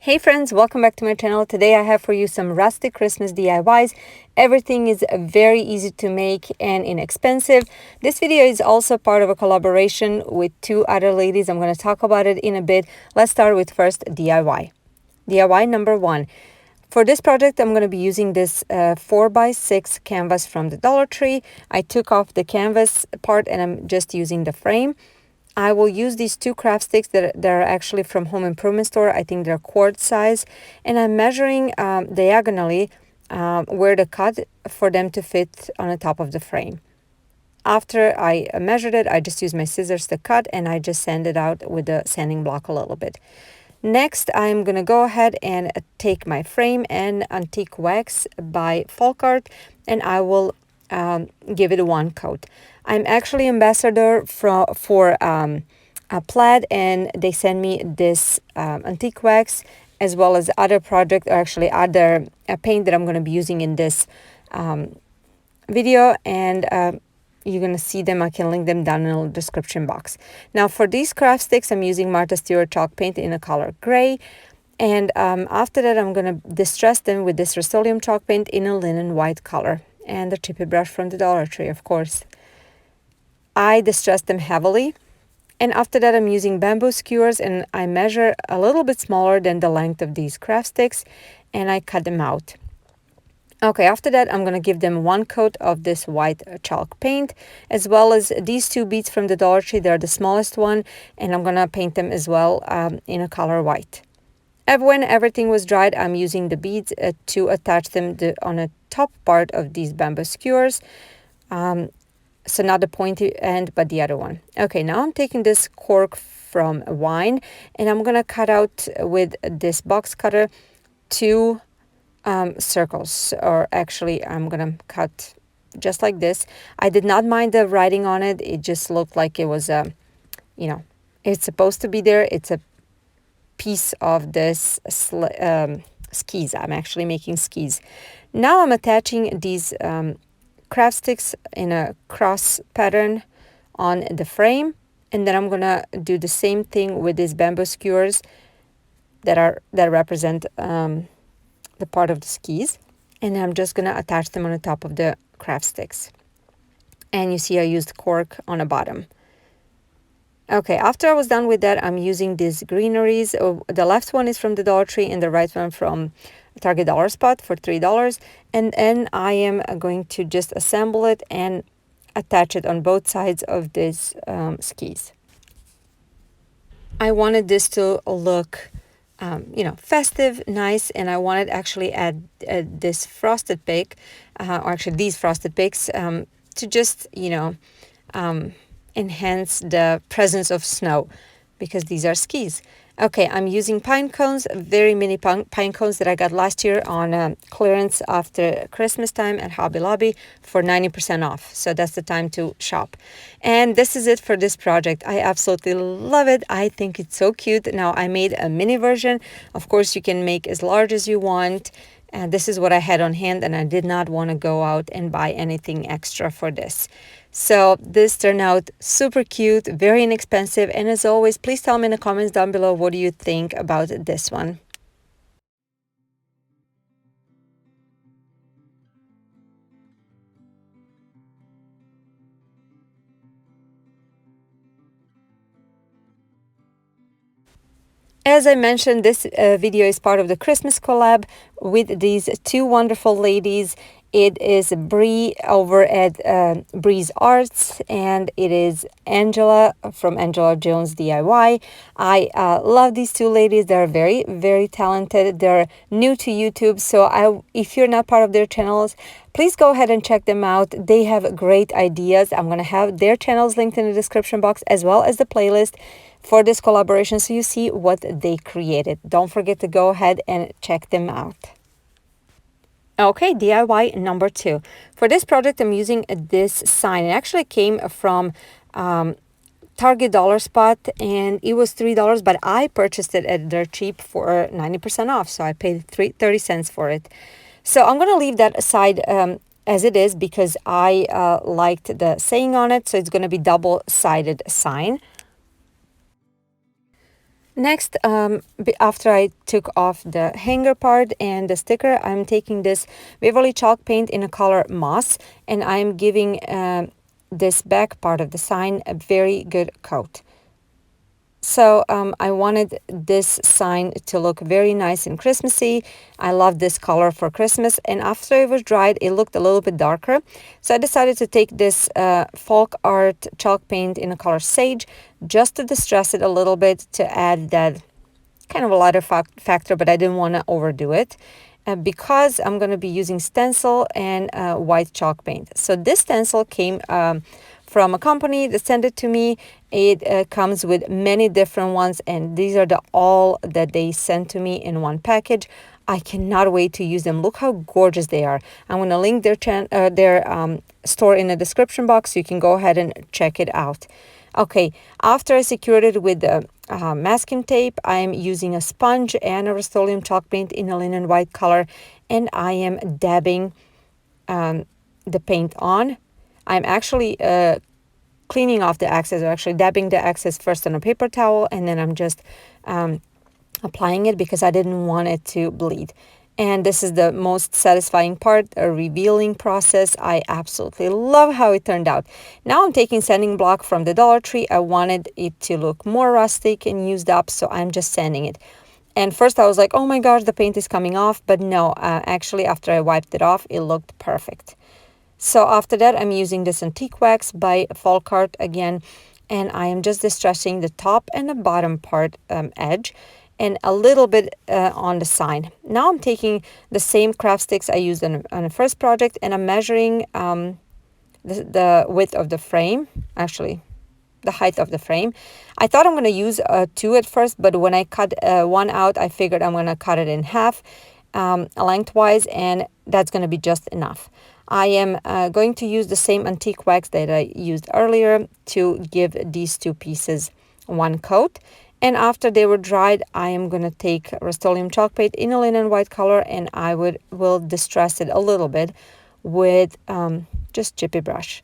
Hey friends, welcome back to my channel. Today I have for you some Rustic Christmas DIYs. Everything is very easy to make and inexpensive. This video is also part of a collaboration with two other ladies. I'm going to talk about it in a bit. Let's start with first DIY. DIY number one. For this project, I'm going to be using this 4x6 canvas from the Dollar Tree. I took off the canvas part and I'm just using the frame. I will use these two craft sticks that are actually from Home Improvement Store. I think they're quart size. And I'm measuring diagonally where to cut for them to fit on the top of the frame. After I measured it, I just used my scissors to cut and I just sanded out with the sanding block a little bit. Next, I'm going to go ahead and take my frame and antique wax by Folk Art and I will give it one coat. I'm actually ambassador for a plaid and they send me this antique wax as well as other project, or actually other paint that I'm going to be using in this video, and you're going to see them. I can link them down in the description box. Now for these craft sticks, I'm using Martha Stewart chalk paint in a color gray. And after that, I'm going to distress them with this Rust-Oleum chalk paint in a linen white color. And the chippy brush from the Dollar Tree, of course. I distress them heavily. And after that, I'm using bamboo skewers and I measure a little bit smaller than the length of these craft sticks and I cut them out. Okay, after that, I'm going to give them one coat of this white chalk paint, as well as these two beads from the Dollar Tree. They're the smallest one, and I'm going to paint them as well in a color white. And when everything was dried, I'm using the beads to attach them on the top part of these bamboo skewers. So not the pointy end, but the other one. Okay, now I'm taking this cork from wine, and I'm going to cut out with this box cutter two circles, or actually I'm gonna cut just like this. I did not mind the writing on it. It just looked like it was it's supposed to be there. It's a piece of this skis. I'm actually making skis. Now I'm attaching these craft sticks in a cross pattern on the frame, and then I'm gonna do the same thing with these bamboo skewers that represent the part of the skis, and I'm just gonna attach them on the top of the craft sticks. And you see I used cork on the bottom. Okay, after I was done with that, I'm using these greeneries. The left one is from the Dollar Tree and the right one from Target Dollar Spot for $3. And then I am going to just assemble it and attach it on both sides of these skis. I wanted this to look festive, nice, and I wanted actually add this frosted pig, or actually these frosted pigs, to just, enhance the presence of snow, because these are skis. Okay, I'm using pine cones, very mini pine cones that I got last year on clearance after Christmas time at Hobby Lobby for 90% off. So that's the time to shop. And this is it for this project. I absolutely love it. I think it's so cute. Now I made a mini version. Of course, you can make as large as you want. And this is what I had on hand, and I did not want to go out and buy anything extra for this. So this turned out super cute, very inexpensive, and as always, please tell me in the comments down below what do you think about this one. As I mentioned, this video is part of the Christmas collab with these two wonderful ladies. It is Bree over at Bree's Arts, and it is Angela from Angela Jones DIY. I love these two ladies. They're very, very talented. They're new to YouTube, so if you're not part of their channels, please go ahead and check them out. They have great ideas. I'm going to have their channels linked in the description box, as well as the playlist for this collaboration, so you see what they created. Don't forget to go ahead and check them out. Okay, DIY number two. For this project, I'm using this sign. It actually came from Target Dollar Spot, and it was $3, but I purchased it at Dirt Cheap for 90% off, so I paid 30 cents for it. So I'm going to leave that aside as it is, because I liked the saying on it, so it's going to be double-sided sign. Next, after I took off the hanger part and the sticker, I'm taking this Waverly chalk paint in a color moss, and I'm giving this back part of the sign a very good coat. So I wanted this sign to look very nice and Christmassy. I love this color for Christmas, and after it was dried, it looked a little bit darker. So I decided to take this folk art chalk paint in the color sage, just to distress it a little bit to add that kind of a lighter factor, but I didn't want to overdo it. Because I'm going to be using stencil and white chalk paint. So this stencil came from a company that sent it to me. It comes with many different ones, and these are the all that they sent to me in one package. I cannot wait to use them. Look how gorgeous they are. I'm going to link their store in the description box so you can go ahead and check it out. Okay, after I secured it with the masking tape, I'm using a sponge and a Rust-Oleum chalk paint in a linen white color, and I am dabbing the paint on. I'm actually cleaning off the excess, or actually dabbing the excess first on a paper towel, and then I'm just applying it because I didn't want it to bleed. And this is the most satisfying part, a revealing process. I absolutely love how it turned out. Now I'm taking sanding block from the Dollar Tree. I wanted it to look more rustic and used up, so I'm just sanding it. And first I was like, oh my gosh, the paint is coming off. But no, actually after I wiped it off, it looked perfect. So after that, I'm using this antique wax by Folk Art again, and I am just distressing the top and the bottom part edge, and a little bit on the side. Now I'm taking the same craft sticks I used on the first project, and I'm measuring the width of the frame, actually the height of the frame. I thought I'm going to use two at first, but when I cut one out, I figured I'm going to cut it in half lengthwise, and that's going to be just enough. I am going to use the same antique wax that I used earlier to give these two pieces one coat. And after they were dried, I am going to take Rust-Oleum chalk paint in a linen white color, and I will distress it a little bit with just chippy brush.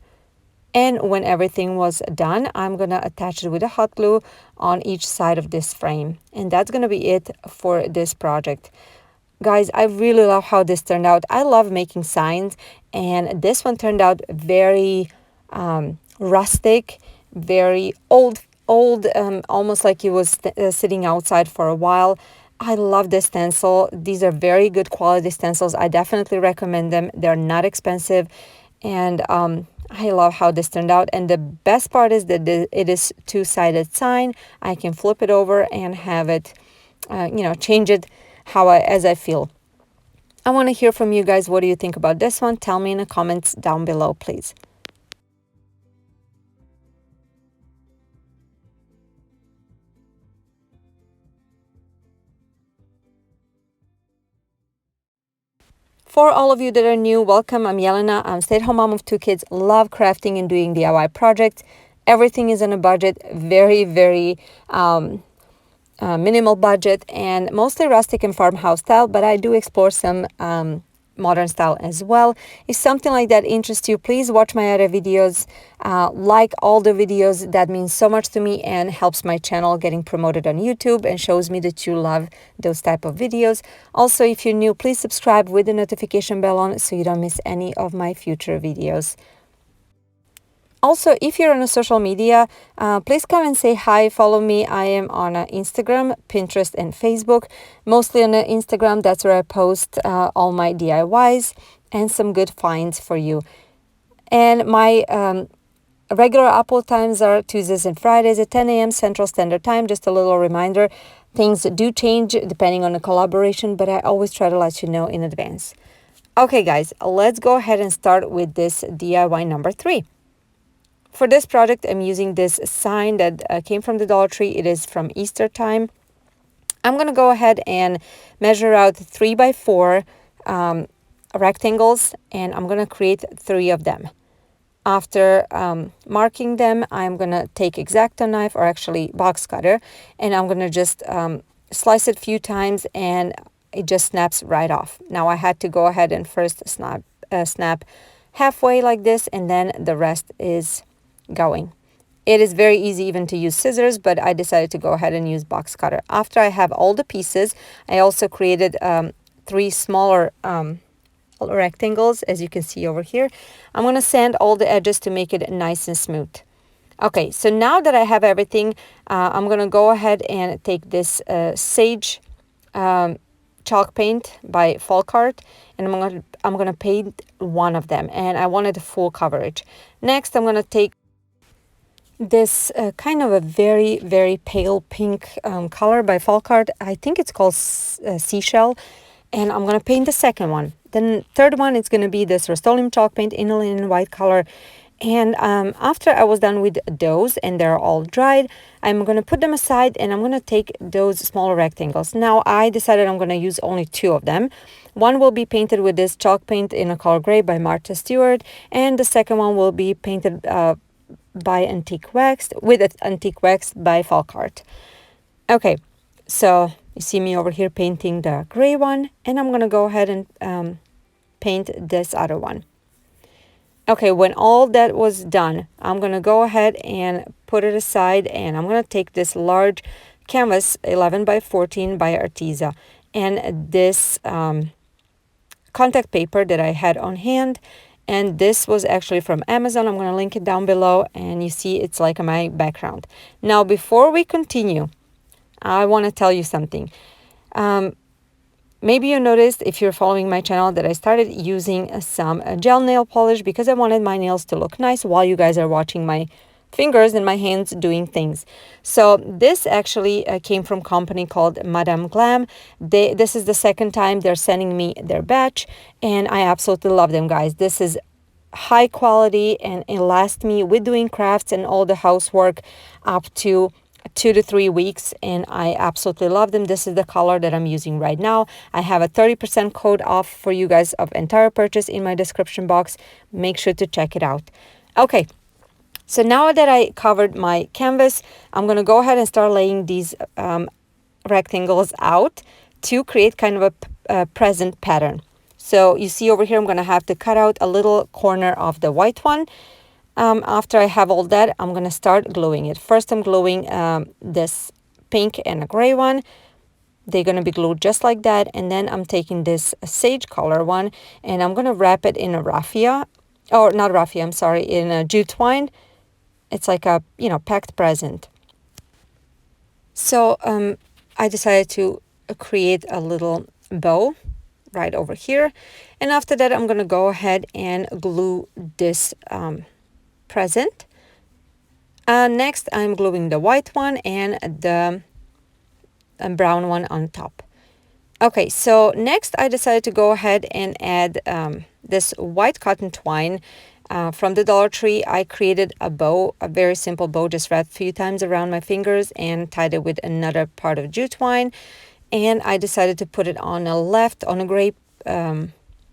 And when everything was done, I'm going to attach it with a hot glue on each side of this frame. And that's going to be it for this project. Guys, I really love how this turned out. I love making signs, and this one turned out very rustic, very old, almost like it was sitting outside for a while. I love this stencil. These are very good quality stencils. I definitely recommend them. They're not expensive, and I love how this turned out. And the best part is that it is two-sided sign. I can flip it over and have it, change it as I feel. I want to hear from you guys. What do you think about this one? Tell me in the comments down below, please. For all of you that are new, welcome. I'm Jelena. I'm a stay-at-home mom of two kids, love crafting and doing DIY projects. Everything is on a budget, very, very minimal budget, and mostly rustic and farmhouse style, but I do explore some modern style as well. If something like that interests you, please watch my other videos, like all the videos. That means so much to me and helps my channel getting promoted on YouTube and shows me that you love those type of videos. Also, if you're new, please subscribe with the notification bell on so you don't miss any of my future videos. Also, if you're on a social media, please come and say hi, follow me. I am on Instagram, Pinterest, and Facebook. Mostly on Instagram, that's where I post all my DIYs and some good finds for you. And my regular upload times are Tuesdays and Fridays at 10 a.m. Central Standard Time. Just a little reminder, things do change depending on the collaboration, but I always try to let you know in advance. Okay, guys, let's go ahead and start with this DIY number 3. For this project, I'm using this sign that came from the Dollar Tree. It is from Easter time. I'm going to go ahead and measure out 3x4 rectangles, and I'm going to create 3 of them. After marking them, I'm going to take X-Acto knife, or actually box cutter, and I'm going to just slice it a few times, and it just snaps right off. Now I had to go ahead and first snap halfway like this, and then the rest is going. It is very easy even to use scissors, but I decided to go ahead and use box cutter. After I have all the pieces, I also created 3 smaller rectangles, as you can see over here. I'm going to sand all the edges to make it nice and smooth. Okay, so now that I have everything, I'm going to go ahead and take this Sage chalk paint by Folkart, and I'm gonna paint one of them, and I wanted the full coverage. Next, I'm gonna take this kind of a very pale pink color by Folkart. I think it's called Seashell, and I'm gonna paint the second one. Then third one is gonna be this Rust-Oleum chalk paint in a linen white color. And after I was done with those and they're all dried, I'm going to put them aside and I'm going to take those smaller rectangles. Now I decided I'm going to use only 2 of them. One will be painted with this chalk paint in a color gray by Martha Stewart, and the second one will be painted by Antique Wax with Antique Wax by Folkart. Okay, so you see me over here painting the gray one, and I'm going to go ahead and paint this other one. Okay, when all that was done, I'm going to go ahead and put it aside, and I'm going to take this large canvas 11 by 14 by Arteza and this contact paper that I had on hand, and this was actually from Amazon. I'm going to link it down below, and you see it's like my background. Now before we continue, I want to tell you something. Maybe you noticed, if you're following my channel, that I started using some gel nail polish because I wanted my nails to look nice while you guys are watching my fingers and my hands doing things. So this actually came from a company called Madame Glam. This is the second time they're sending me their batch, and I absolutely love them, guys. This is high quality, and it lasts me with doing crafts and all the housework up to 2 to 3 weeks, and I absolutely love them. This is the color that I'm using right now. I have a 30% code off for you guys of entire purchase in my description box. Make sure to check it out. Okay, so now that I covered my canvas, I'm going to go ahead and start laying these rectangles out to create kind of a present pattern. So you see over here, I'm going to have to cut out a little corner of the white one. After I have all that, I'm going to start gluing it. First, I'm gluing this pink and a gray one. They're going to be glued just like that. And then I'm taking this sage color one, and I'm going to wrap it in a raffia, or not raffia, I'm sorry, in a jute twine. It's like a, packed present. So I decided to create a little bow right over here. And after that, I'm going to go ahead and glue this present. Next, I'm gluing the white one and the brown one on top. Okay, so next I decided to go ahead and add this white cotton twine from the Dollar Tree. I created a bow, a very simple bow, just wrapped a few times around my fingers and tied it with another part of jute twine. And I decided to put it on a gray a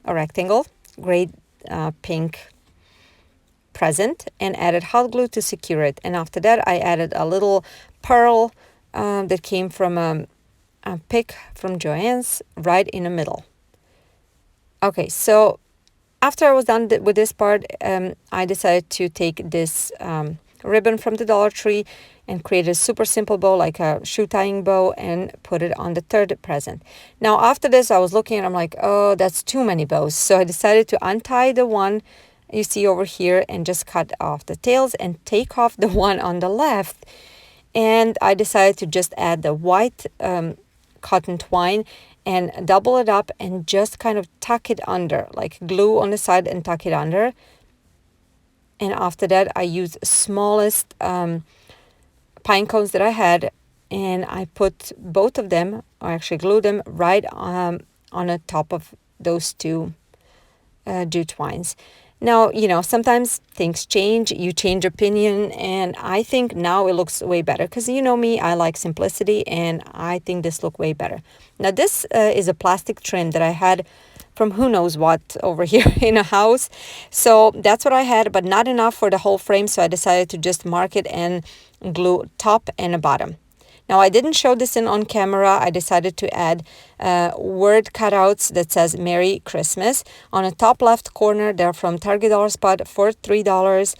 rectangle, gray pink present, and added hot glue to secure it. And after that, I added a little pearl that came from a pick from Joann's right in the middle. Okay, so after I was done with this part, I decided to take this ribbon from the Dollar Tree and create a super simple bow, like a shoe tying bow, and put it on the third present. Now after this, I was looking and I'm like, oh, that's too many bows. So I decided to untie the one you see over here and just cut off the tails and take off the one on the left. And I decided to just add the white cotton twine and double it up and just kind of tuck it under, like glue on the side and tuck it under. And after that, I used smallest pine cones that I had, and I put both of them, or actually glued them right on the top of those two jute twines. Now, sometimes things change, you change opinion, and I think now it looks way better because me, I like simplicity, and I think this look way better. Now, this is a plastic trim that I had from who knows what over here in a house. So that's what I had, but not enough for the whole frame, so I decided to just mark it and glue top and a bottom. Now, I didn't show this in on camera. I decided to add word cutouts that says Merry Christmas. On the top left corner, they're from Target Dollar Spot for $3.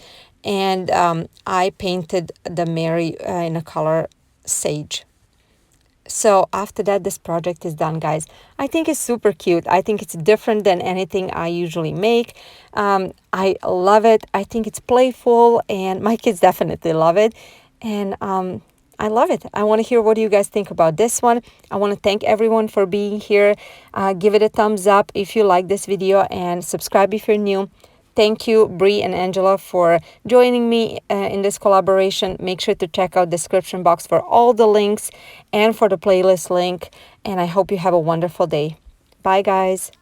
and I painted the Mary in a color sage. So after that, this project is done, guys. I think it's super cute. I think it's different than anything I usually make. I love it. I think it's playful, and my kids definitely love it. And I love it. I want to hear what you guys think about this one. I want to thank everyone for being here. Give it a thumbs up if you like this video, and subscribe if you're new. Thank you, Bree and Angela, for joining me in this collaboration. Make sure to check out the description box for all the links and for the playlist link. And I hope you have a wonderful day. Bye, guys.